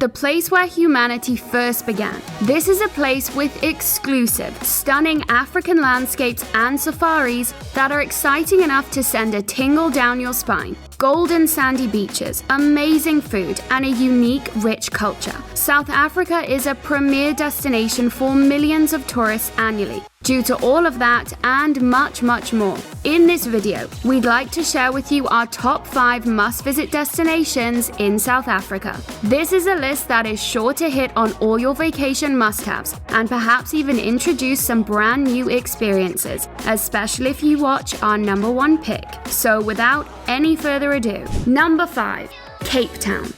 the place where humanity first began. This is a place with exclusive, stunning African landscapes and safaris that are exciting enough to send a tingle down your spine. Golden sandy beaches, amazing food, and a unique, rich culture. South Africa is a premier destination for millions of tourists annually. Due to all of that and much, much more, in this video, we'd like to share with you our top 5 must-visit destinations in South Africa. This is a list that is sure to hit on all your vacation must-haves and perhaps even introduce some brand new experiences, especially if you watch our number 1 pick. So without any further ado, number 5, Cape Town.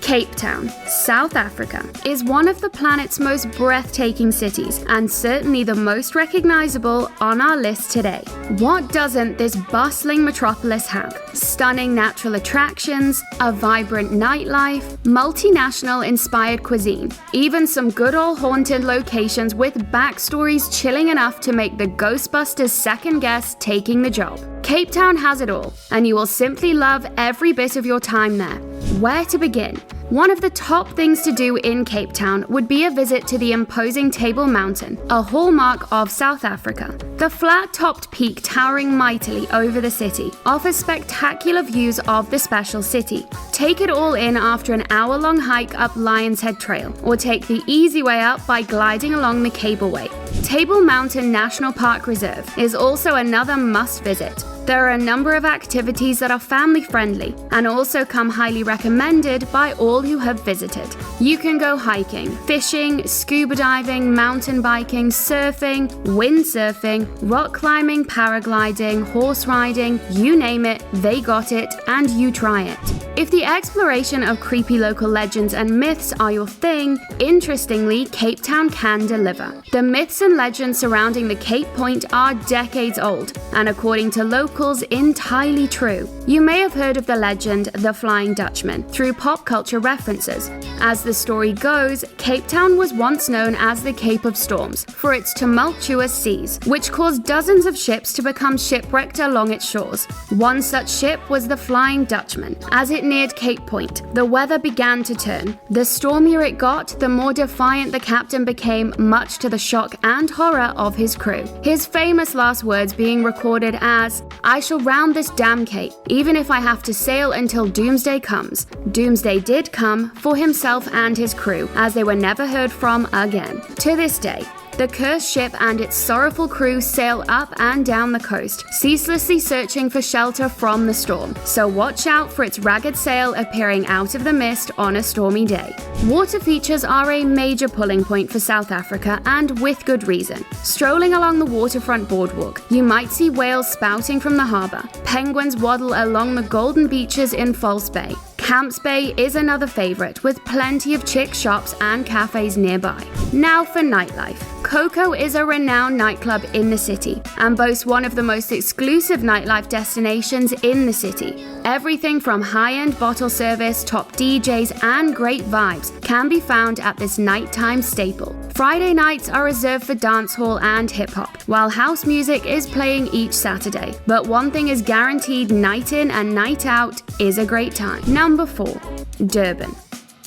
Cape Town, South Africa, is one of the planet's most breathtaking cities and certainly the most recognizable on our list today. What doesn't this bustling metropolis have? Stunning natural attractions, a vibrant nightlife, multinational inspired cuisine, even some good old haunted locations with backstories chilling enough to make the Ghostbusters second guess taking the job. Cape Town has it all, and you will simply love every bit of your time there. Where to begin? One of the top things to do in Cape Town would be a visit to the imposing Table Mountain, a hallmark of South Africa. The flat-topped peak towering mightily over the city offers spectacular views of the special city. Take it all in after an hour-long hike up Lion's Head Trail, or take the easy way up by gliding along the cableway. Table Mountain National Park Reserve is also another must-visit. There are a number of activities that are family-friendly and also come highly recommended by all who have visited. You can go hiking, fishing, scuba diving, mountain biking, surfing, windsurfing, rock climbing, paragliding, horse riding, you name it, they got it, and you try it. If the exploration of creepy local legends and myths are your thing, interestingly, Cape Town can deliver. The myths and legends surrounding the Cape Point are decades old, and according to locals, entirely true. You may have heard of the legend, the Flying Dutchman, through pop culture references. As the story goes, Cape Town was once known as the Cape of Storms for its tumultuous seas, which caused dozens of ships to become shipwrecked along its shores. One such ship was the Flying Dutchman. As it neared Cape Point, the weather began to turn. The stormier it got, the more defiant the captain became, much to the shock and horror of his crew. His famous last words being recorded as, "I shall round this damn cape, even if I have to sail until doomsday comes." Doomsday did come for himself and his crew, as they were never heard from again. To this day, the cursed ship and its sorrowful crew sail up and down the coast, ceaselessly searching for shelter from the storm. So watch out for its ragged sail appearing out of the mist on a stormy day. Water features are a major pulling point for South Africa, and with good reason. Strolling along the waterfront boardwalk, you might see whales spouting from the harbour. Penguins waddle along the golden beaches in False Bay. Camps Bay is another favourite, with plenty of chic shops and cafes nearby. Now for nightlife. Coco is a renowned nightclub in the city and boasts one of the most exclusive nightlife destinations in the city. Everything from high-end bottle service, top DJs, and great vibes can be found at this nighttime staple. Friday nights are reserved for dancehall and hip-hop, while house music is playing each Saturday. But one thing is guaranteed: night in and night out is a great time. Number 4, Durban.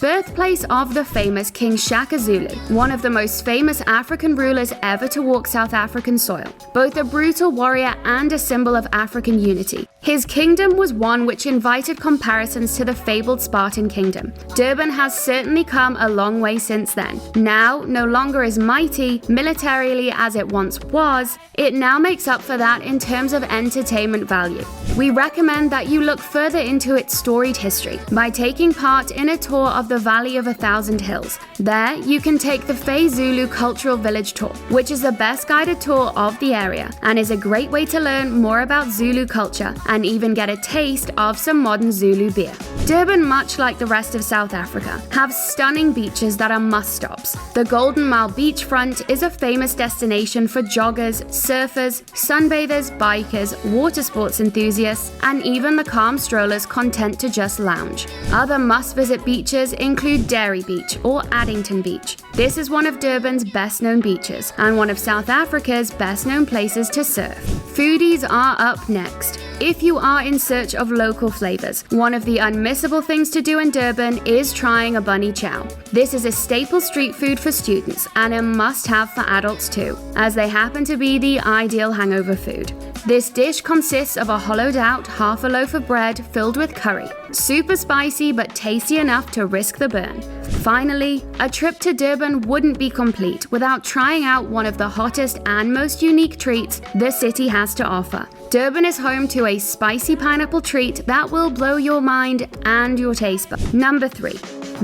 Birthplace of the famous King Shaka Zulu, one of the most famous African rulers ever to walk South African soil, both a brutal warrior and a symbol of African unity. His kingdom was one which invited comparisons to the fabled Spartan kingdom. Durban has certainly come a long way since then. Now, no longer as mighty militarily as it once was, it now makes up for that in terms of entertainment value. We recommend that you look further into its storied history by taking part in a tour of the Valley of 1,000 Hills. There, you can take the Fey Zulu Cultural Village Tour, which is the best guided tour of the area and is a great way to learn more about Zulu culture and even get a taste of some modern Zulu beer. Durban, much like the rest of South Africa, have stunning beaches that are must-stops. The Golden Mile beachfront is a famous destination for joggers, surfers, sunbathers, bikers, water sports enthusiasts, and even the calm strollers content to just lounge. Other must-visit beaches include Dairy Beach or Addington Beach. This is one of Durban's best-known beaches and one of South Africa's best-known places to surf. Foodies are up next. if you are in search of local flavors. One of the unmissable things to do in Durban is trying a bunny chow. This is a staple street food for students and a must-have for adults too, as they happen to be the ideal hangover food. This dish consists of a hollowed-out half a loaf of bread filled with curry. Super spicy but tasty enough to risk the burn. Finally, a trip to Durban wouldn't be complete without trying out one of the hottest and most unique treats the city has to offer. Durban is home to a spicy pineapple treat that will blow your mind and your taste buds. Number 3.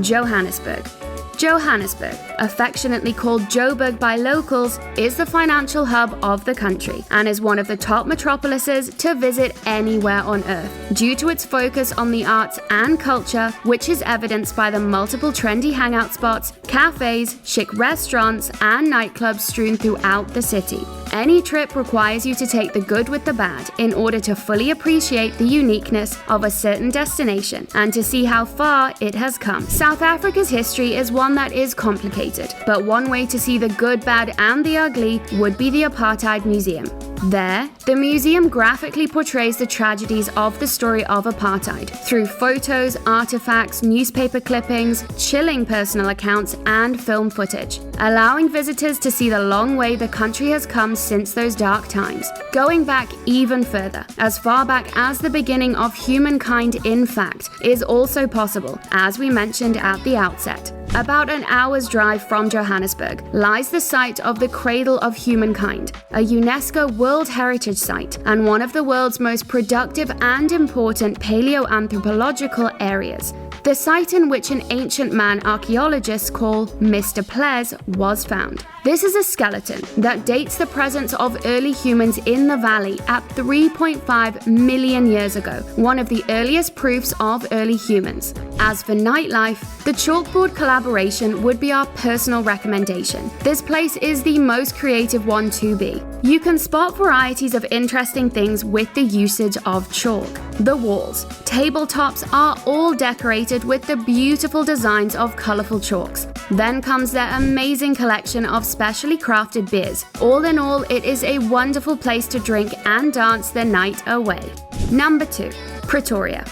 Johannesburg. Johannesburg, affectionately called Joburg by locals, is the financial hub of the country and is one of the top metropolises to visit anywhere on earth due to its focus on the arts and culture, which is evidenced by the multiple trendy hangout spots, cafes, chic restaurants, and nightclubs strewn throughout the city. Any trip requires you to take the good with the bad in order to fully appreciate the uniqueness of a certain destination and to see how far it has come. South Africa's history is one that is complicated, but one way to see the good, bad, and the ugly would be the Apartheid Museum. There, the museum graphically portrays the tragedies of the story of apartheid through photos, artifacts, newspaper clippings, chilling personal accounts, and film footage, allowing visitors to see the long way the country has come since those dark times, going back even further, as far back as the beginning of humankind in fact, is also possible, as we mentioned at the outset. About an hour's drive from Johannesburg lies the site of the Cradle of Humankind, a UNESCO World Heritage Site and one of the world's most productive and important paleoanthropological areas. The site in which an ancient man archaeologists call Mr. Ples was found. This is a skeleton that dates the presence of early humans in the valley at 3.5 million years ago, one of the earliest proofs of early humans. As for nightlife, the chalkboard collaboration would be our personal recommendation. This place is the most creative one to be. You can spot varieties of interesting things with the usage of chalk. The walls, tabletops are all decorated with the beautiful designs of colorful chalks. Then comes their amazing collection of specially crafted beers. All in all, it is a wonderful place to drink and dance the night away. Number 2. Pretoria.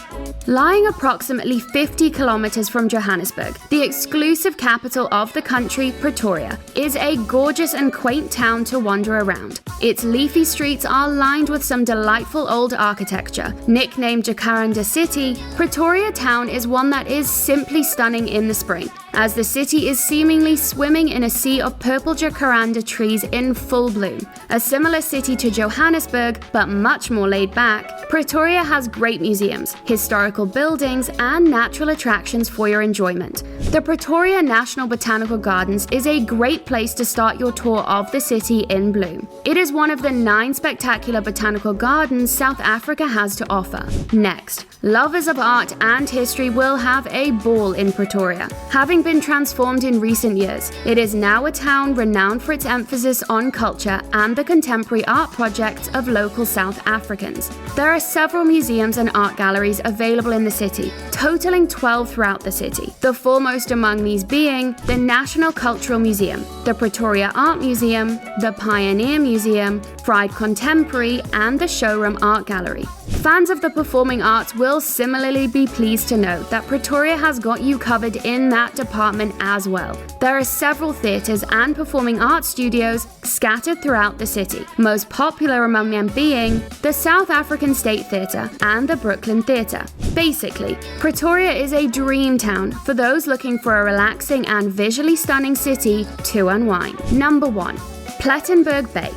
Lying approximately 50 kilometers from Johannesburg, the exclusive capital of the country, Pretoria, is a gorgeous and quaint town to wander around. Its leafy streets are lined with some delightful old architecture. Nicknamed Jacaranda City, Pretoria town is one that is simply stunning in the spring, as the city is seemingly swimming in a sea of purple jacaranda trees in full bloom. A similar city to Johannesburg, but much more laid back, Pretoria has great museums, historical buildings, and natural attractions for your enjoyment. The Pretoria National Botanical Gardens is a great place to start your tour of the city in bloom. It is one of the 9 spectacular botanical gardens South Africa has to offer. Next, lovers of art and history will have a ball in Pretoria. Having been transformed in recent years, it is now a town renowned for its emphasis on culture and the contemporary art projects of local South Africans. There are several museums and art galleries available in the city, totaling 12 throughout the city. The foremost among these being the National Cultural Museum, the Pretoria Art Museum, the Pioneer Museum, Fried Contemporary, and the Showroom Art Gallery. Fans of the performing arts will similarly be pleased to note that Pretoria has got you covered in that department as well. There are several theatres and performing arts studios scattered throughout the city, most popular among them being the South African State Theatre and the Brooklyn Theatre. Basically, Pretoria is a dream town for those looking for a relaxing and visually stunning city to unwind. Number 1. Plettenberg Bay.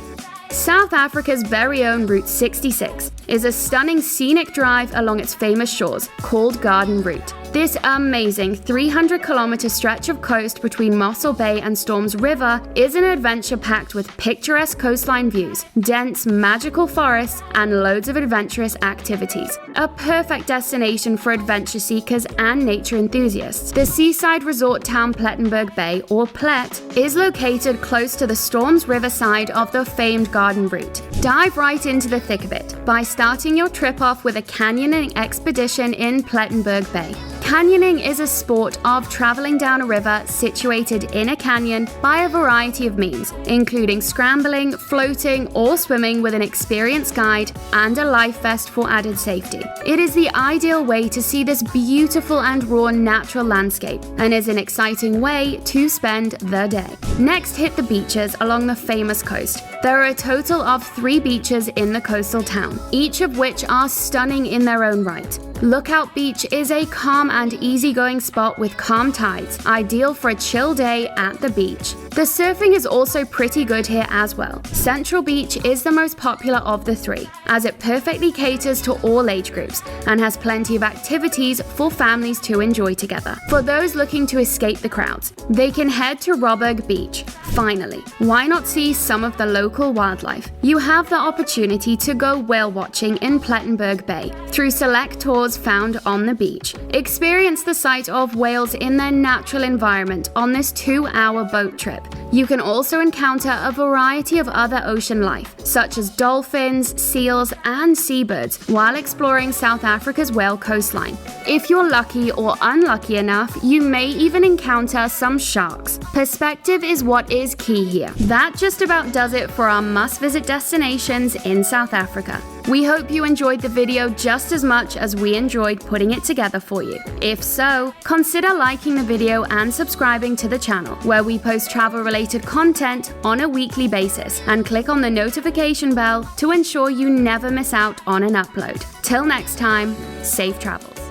South Africa's very own Route 66 is a stunning scenic drive along its famous shores called Garden Route. This amazing 300-kilometer stretch of coast between Mossel Bay and Storms River is an adventure packed with picturesque coastline views, dense magical forests, and loads of adventurous activities. A perfect destination for adventure seekers and nature enthusiasts. The seaside resort town Plettenberg Bay, or Plet, is located close to the Storms River side of the famed Garden Route. Dive right into the thick of it by starting your trip off with a canyoning expedition in Plettenberg Bay. Canyoning is a sport of traveling down a river situated in a canyon by a variety of means, including scrambling, floating, or swimming with an experienced guide and a life vest for added safety. It is the ideal way to see this beautiful and raw natural landscape and is an exciting way to spend the day. Next, hit the beaches along the famous coast. There are a total of 3 beaches in the coastal town, each of which are stunning in their own right. Lookout Beach is a calm and easygoing spot with calm tides, ideal for a chill day at the beach. The surfing is also pretty good here as well. Central Beach is the most popular of the 3, as it perfectly caters to all age groups and has plenty of activities for families to enjoy together. For those looking to escape the crowds, they can head to Robberg Beach. Finally, why not see some of the local wildlife? You have the opportunity to go whale watching in Plettenberg Bay through select tours found on the beach. Experience the sight of whales in their natural environment on this 2-hour boat trip. You can also encounter a variety of other ocean life, such as dolphins, seals, and seabirds, while exploring South Africa's whale coastline. If you're lucky or unlucky enough, you may even encounter some sharks. Perspective is what is key here. That just about does it for our must-visit destinations in South Africa. We hope you enjoyed the video just as much as we enjoyed putting it together for you. If so, consider liking the video and subscribing to the channel, where we post travel-related content on a weekly basis, and click on the notification bell to ensure you never miss out on an upload. Till next time, safe travels.